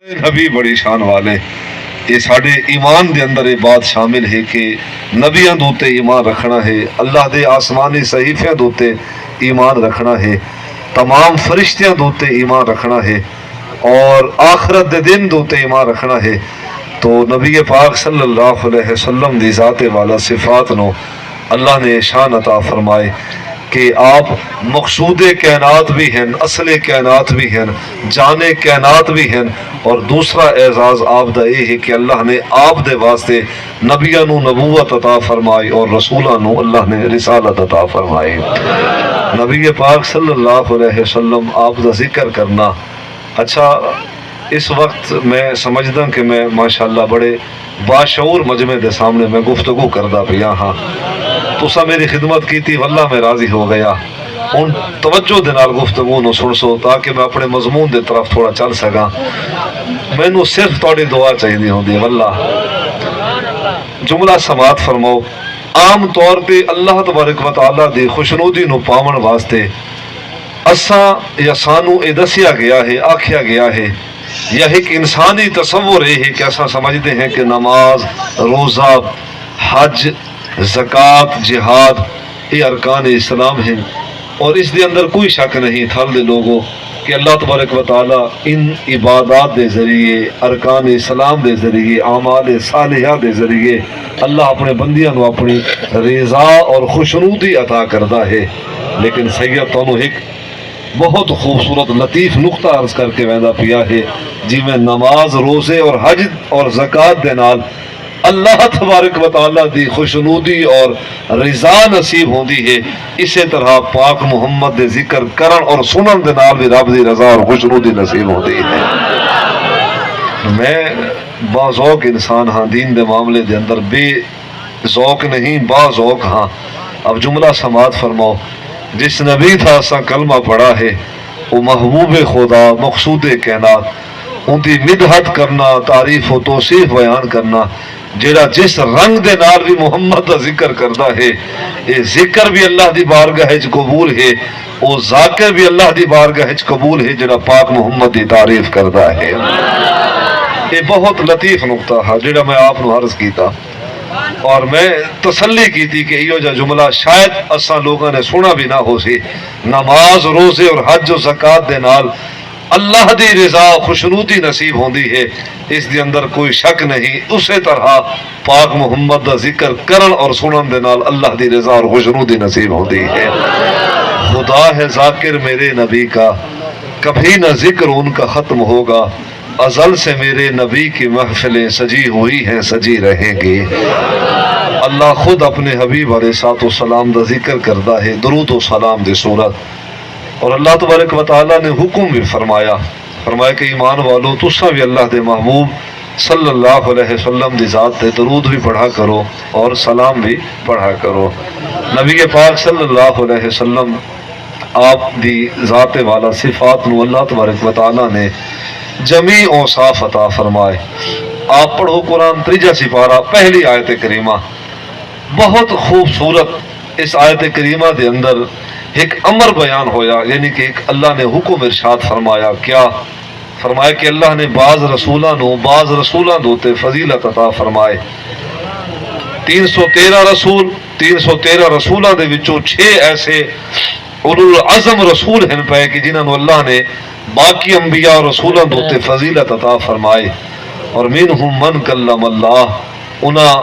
نبی بڑی شان والے یہ ساڈے ایمان دے اندر یہ بات شامل ہے کہ نبیاں دوتے ایمان رکھنا ہے، اللہ دے آسمانی صحیفیاں دوتے ایمان رکھنا ہے، تمام فرشتیاں دوتے ایمان رکھنا ہے اور آخرت دے دن دوتے ایمان رکھنا ہے۔ تو نبی پاک صلی اللہ علیہ وسلم دی ذات والا صفات نو اللہ نے شان عطا فرمائے کہ آپ مقصود کائنات بھی ہیں، اصل کائنات بھی ہیں، جان کائنات بھی ہیں، اور دوسرا اعزاز آپ دا یہ ہے کہ اللہ نے آپ دے واسطے نبیاں نو نبوت عطا فرمائی اور رسولاں نو اللہ نے رسالت عطا فرمائی۔ نبی پاک صلی اللہ علیہ وسلم آپ دا ذکر کرنا، اچھا اس وقت میں سمجھدا کہ میں ماشاءاللہ بڑے باشعور مجمع دے سامنے میں گفتگو کردا پیا ہاں، تسا میری خدمت کی تھی واللہ میں راضی ہو گیا، ان توجہ دے نال گفتگو نو سن سو تاکہ میں اپنے مضمون دے طرف تھوڑا چل سکاں۔ مینوں صرف تہاڈی دعا چاہیے ہوندی ہے واللہ۔ جملہ سماعت فرماؤ۔ عام طور پہ اللہ تبارک و تعالی دی خوشنودی نو پاون واسطے اساں یا سانو اے دسیا گیا ہے، آکھیا گیا ہے، یا ایک انسانی تصور یہ ہے کہ اساں سمجھتے ہیں کہ نماز، روزہ، حج، زکوٰۃ، جہاد یہ ارکان اسلام ہیں، اور اس دے اندر کوئی شک نہیں تھل دے لوگوں کہ اللہ تبارک و تعالی ان عبادات دے ذریعے، ارکان اسلام دے ذریعے، اعمال صالحہ دے ذریعے اللہ اپنے بندیاں نو اپنی رضا اور خوشنودی عطا کردا ہے۔ لیکن سید تانوں ایک بہت خوبصورت لطیف نقطہ عرض کر کے ویندا پیا ہے، جی میں نماز، روزے اور حج اور زکوٰۃ دے نال اللہ تبارک و تعالیٰ دی خوشنودی اور رضا نصیب ہوندی ہے، اسی طرح پاک محمد دے ذکر کرن اور سنن دے نال بھی رب دی رضا اور خوشنودی نصیب ہوندی ہے۔ میں با ذوق انسان ہاں، دین دے معاملے دے اندر بے ذوق نہیں، با ذوق ہاں۔ اب جملہ سماعت فرماؤ۔ جس نبی تھا اساں کلمہ پڑھا ہے، وہ محبوب خدا، مقصود کائنات، ان دی مدحت کرنا، تعریف و توصیف بیان کرنا، جیڑا جس رنگ دے نال بھی محمد دا ذکر کردا ہے، یہ ذکر بھی اللہ دی بارگاہ وچ قبول ہے، وہ ذاکر بھی اللہ دی بارگاہ وچ قبول ہے جیڑا پاک محمد دی تعریف کردا ہے۔ یہ بہت لطیف نقطہ ہے جیڑا میں آپ نو عرض کیتا، اور میں تسلی کی تھی کہ ایو جا جملہ شاید اساں لوگوں نے سنا بھی نہ ہو سی۔ نماز، روزے اور حج و زکوٰۃ دے نال اللہ دی رضا خوشنودی نصیب ہوندی ہے، اس دے اندر کوئی شک نہیں۔ اسی طرح پاک محمد دا ذکر کرن اور سنن دے نال اللہ دی رضا اور خوشنودی نصیب ہوندی ہے۔ خدا ہے ذاکر میرے نبی کا، کبھی نہ ذکر ان کا ختم ہوگا، ازل سے میرے نبی کی محفلیں سجی ہوئی ہیں، سجی رہیں گی۔ اللہ خود اپنے حبیب علیہ الصلوۃ والسلام دا ذکر کردا ہے، درود و سلام دی صورت، اور اللہ تبارک و تعالیٰ نے حکم بھی فرمایا کہ ایمان والو تساں بھی اللہ دے محبوب صلی اللہ علیہ وسلم دی ذات تے درود بھی پڑھا کرو اور سلام بھی پڑھا کرو۔ نبی پاک صلی اللہ علیہ وسلم آپ دی ذات والا صفات نو اللہ تبارک و تعالیٰ نے جمیع اوصاف عطا فرمائے۔ آپ پڑھو قرآن 3 سپارہ پہلی آیت کریمہ، بہت خوبصورت اس آیت کریمہ دے اندر ایک امر بیان ہویا، یعنی کہ ایک اللہ نے حکم ارشاد فرمایا۔ کیا فرمایا کہ اللہ نے بعض رسولاں دوتے فضیلت عطا فرمائے۔ 313 رسولاں دے وچوں 6 ایسے اولو العزم رسول ہیں پے کہ جنہاں نو اللہ نے باقی انبیاء اور رسولاں دوتے فضیلت عطا فرمائے، اور منہم من کلم اللہ، انہاں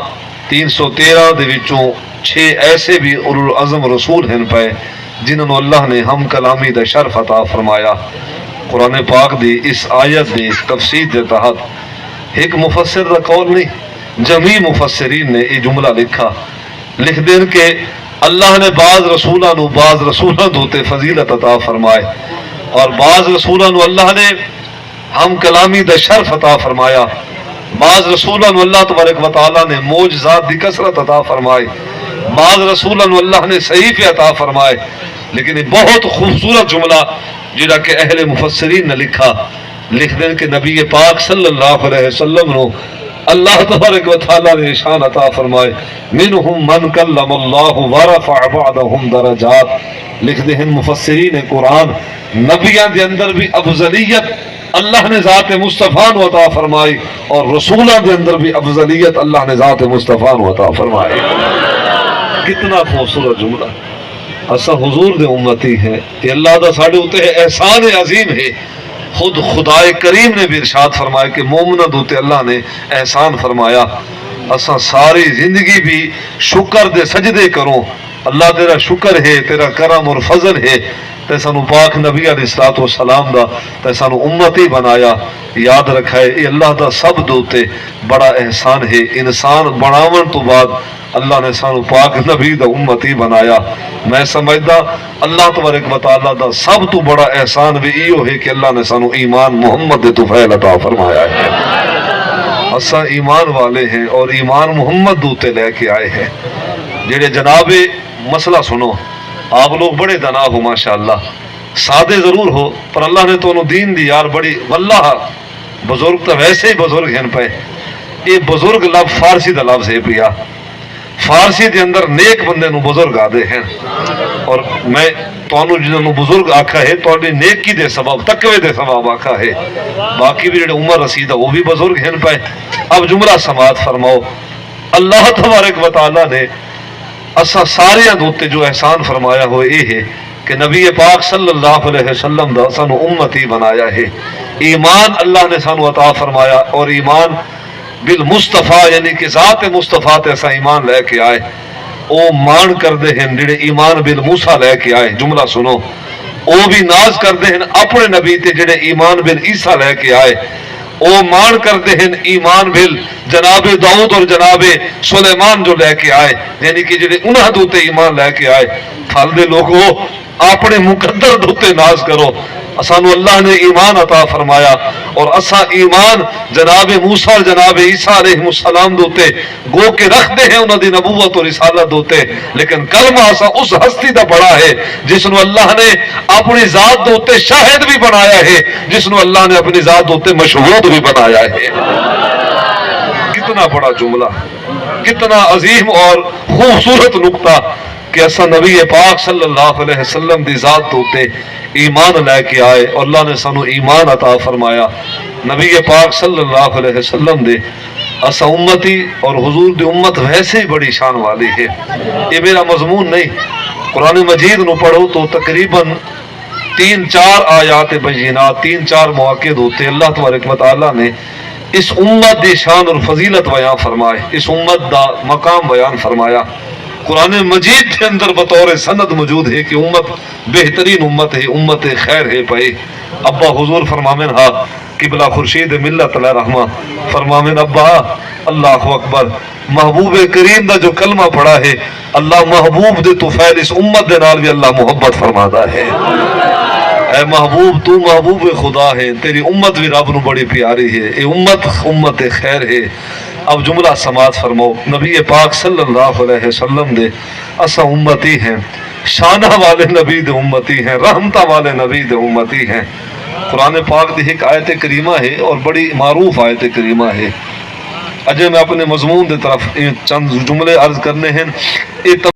313 دے وچوں 6 ایسے بھی اولو العزم رسول ہیں پے جنہاں نو اللہ نے ہم کلامی دا شرف عطا فرمایا۔ قرآن پاک دی اس آیت دی تفسیر دے تحت ایک مفسر دا قول نہیں، جمیع مفسرین نے یہ جملہ لکھ دین کہ اللہ نے بعض رسولاں دوتے فضیلت عطا فرمائے، اور بعض رسولاں نو اللہ نے ہم کلامی دا شرف عطا فرمایا، بعض رسولاں نو اللہ تبارک و تعالیٰ نے معجزات دی کثرت عطا فرمائے، بعض رسولاں نو اللہ نے صحیفے عطا فرمائے۔ لیکن یہ بہت خوبصورت جملہ جڑا کہ اہل مفسرین نے لکھ دیں کہ نبی پاک صلی اللہ علیہ وسلم نو اللہ تبارک و تعالیٰ نے شان عطا فرمائے، منہم من کلم اللہ ورفع بعضهم درجات۔ لکھ دیں مفسرین قرآن، نبیان دے اندر بھی افضلیت اللہ نے ذات مصطفیٰ نو عطا فرمائی، اور رسولہ دے اندر بھی افضلیت اللہ نے ذات مصطفیٰ نو عطا فرمائی۔ کتنا خوبصورت جملہ۔ اسا حضور دے امتی ہیں، یہ اللہ دا ساڑھے ہوتے ہے احسان عظیم ہے۔ خود خدائے کریم نے بھی ارشاد فرمایا کہ مومنہ دوتے اللہ نے احسان فرمایا۔ اسا ساری زندگی بھی شکر دے سجدے کروں، اللہ تیرا شکر ہے، تیرا کرم اور فضل ہے تے سانو پاک نبی علیہ الصلوۃ والسلام دا تے سانو امتی بنایا۔ یاد رکھائے یہ اللہ دا سب دوتے بڑا احسان ہے۔ انسان بناون تو بعد اللہ نے سانو پاک نبی دا امتی بنایا۔ میں سمجھدا اللہ تبارک و تعالیٰ دا سب تو بڑا احسان بھی ایو ہے کہ اللہ نے سانو ایمان محمد دے طفیل عطا فرمایا ہے۔ اساں ایمان والے ہیں اور ایمان محمد دوتے لے کے آئے ہیں۔ جڑے جناب مسئلہ سنو، آپ لوگ بڑے دنا ہو ماشاءاللہ، سادے ضرور ہو پر اللہ نے تو دین دی یار بڑی، واللہ بزرگ تو ویسے ہی بزرگ ہیں پہ۔ یہ بزرگ لفظ فارسی دا لفظ ہے پیا، فارسی دے اندر نیک بندے نو بزرگ آدھے ہیں، اور میں تانوں جنہوں بزرگ آکھا ہے تو نیکی دے سبب، تقوی دے سبب آکھا ہے۔ باقی بھی جڑے عمر رسیدہ وہ بھی بزرگ ہیں پہ۔ اب جملہ سماعت فرماؤ، اللہ تبارک و تعالیٰ نے اسا سارے دوتے جو احسان فرمایا ہوئے یہ ہے کہ نبی پاک صلی اللہ علیہ وسلم دا سانو امتی بنایا ہے۔ ایمان اللہ نے سانو عطا فرمایا، اور ایمان بالمصطفیٰ یعنی کہ ذات مصطفیٰ تے ایسا ایمان لے کے آئے۔ او مان کر دے ہیں جڑے ایمان بالموسیٰ لے کے آئے۔ جملہ سنو، او بھی ناز کر دے ہیں اپنے نبی تے جڑے ایمان بالعیسیٰ لے کے آئے۔ او مان کرتے ہیں ایمان بل جناب داؤد اور جناب سلیمان جو لے کے آئے، یعنی کہ جڑے انہاں دوتے ایمان لے کے آئے۔ پھل دے لوگو اپنے مقدر دوتے ناز کرو، اسانو اللہ نے ایمان عطا فرمایا، اور اسا ایمان جناب موسیٰ اور جناب عیسیٰ علیہ السلام دوتے گو کے رکھ دے ہیں انہاں دی نبوت اور رسالت دوتے، لیکن کلمہ اسا اس ہستی دا پڑا ہے جس نو اللہ نے اپنی ذات دوتے شاہد بھی بنایا ہے، جس نو اللہ نے اپنی ذات دوتے مشہود بھی بنایا ہے۔ کتنا بڑا جملہ، کتنا عظیم اور خوبصورت نقطہ کہ اسا نبی پاک صلی اللہ علیہ وسلم دی ذات دوتے ایمان لے کے آئے، اور اللہ نے سانو ایمان عطا فرمایا۔ نبی پاک صلی اللہ علیہ وسلم دے اسا امتی اور حضور دی امت ویسے ہی بڑی شان والی ہے۔ یہ میرا مضمون نہیں، قرآن مجید نو پڑھو تو تقریباً 3-4 آیات بینات، 3-4 مواقع ہوتے اللہ تبارک و تعالیٰ نے اس امت دی شان اور فضیلت بیان فرمائے، اس امت دا مقام بیان فرمایا۔ قرآن مجید کے اندر بطور سند موجود ہے کہ امت بہترین امت ہے، امت خیر ہے پائے۔ ابا حضور فرمامن ہا قبلہ خورشید ملت علیہ رحمہ فرمامن ابا اللہ اکبر، محبوب کریم دا جو کلمہ پڑھا ہے اللہ محبوب دے طفیل اس امت دے نال بھی اللہ محبت فرماتا ہے۔ اے محبوب تو محبوب خدا ہے، تیری امت بھی رب نو بڑی پیاری ہے، اے امت خیر ہے۔ اب جملہ سماعت فرماؤ، نبی پاک صلی اللہ علیہ وسلم دے اسا امتی ہیں، شانہ والے نبی دے امتی ہیں، رحمتہ والے نبی دے امتی ہیں۔ قرآن پاک دی ایک آیت کریمہ ہے اور بڑی معروف آیت کریمہ ہے۔ اجے میں اپنے مضمون دے طرف چند جملے عرض کرنے ہیں۔